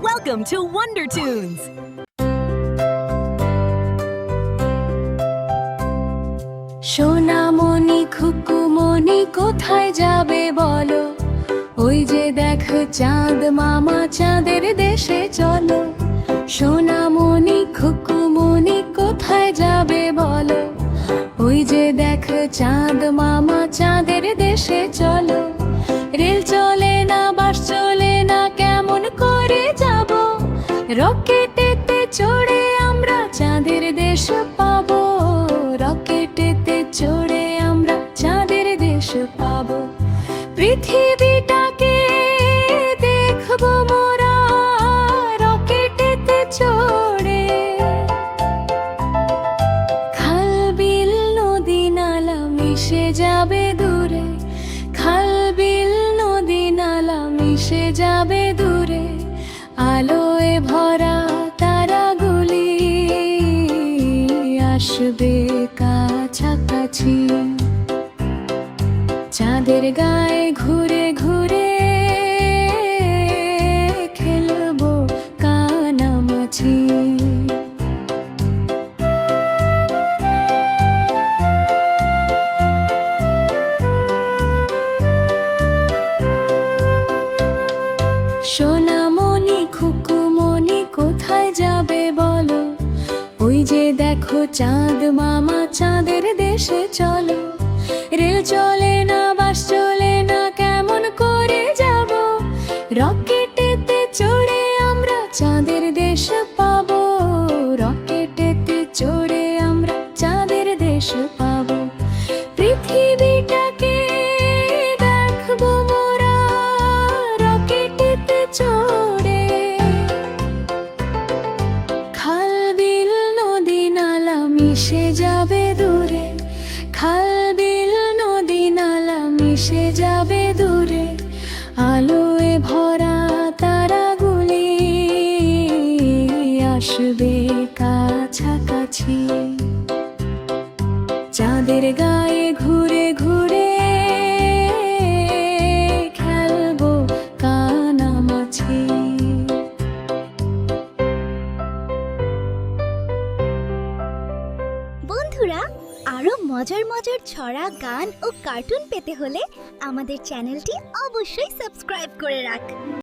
Welcome to Wonder Tunes. সোনামণি খুকুমণি কোথায় যাবে বলো, ওই যে দেখো চাঁদ মামা চাঁদের দেশে চলো। সোনামণি খুকুমণি কোথায় যাবে বলো, ওই যে দেখো চাঁদ মামা চাঁদের দেশে চলো। রেল চলে না, বাস চলে না, কেমন করে যাব? রকেটেতে চড়ে আমরা চাঁদের দেশ পাবো। রকেটেতে চড়ে আমরা চাঁদের দেশ পাবো। পৃথিবীটাকে দেখবো মোরা রকেটেতে চড়ে। খাল বিল নদী নালা মিশে যাবে দূরে, খাল বিল নদী নালা মিশে যাবে দূরে। আলোয় ভরা তারাগুলি আসবে কাছাকাছি। চাঁদের গায়ে ঘুরে ঘুরে খেলবো কানামাছি। সোনামণি খুকুমণি কোথায় যাবে বলো, ওই যে দেখো চাঁদ মামা চাঁদের দেশে চলো। রেল চলে না, বাস চলে না, কেমন করে যাব? রকেটেতে চড়ে আমরা চাঁদের দেশ পাবো। রকেটেতে চড়ে আমরা চাঁদের দেশ পাবো। পৃথিবীটাকে দেখবো মোরা রকেটেতে চড়ে। খাল বিল নদী নালা মিশে যাবে দূরে, খাল বিল নদী নালা মিশে যাবে দূরে। আলোয় ভরা তারাগুলি আসবে কাছাকাছি। চাঁদের গায়ে ঘুরে ঘুরে খেলবো কানামাছি। বন্ধুরা, আরো মজার মজার ছড়া, গান ও কার্টুন পেতে হলে আমাদের চ্যানেলটি অবশ্যই সাবস্ক্রাইব করে রাখ।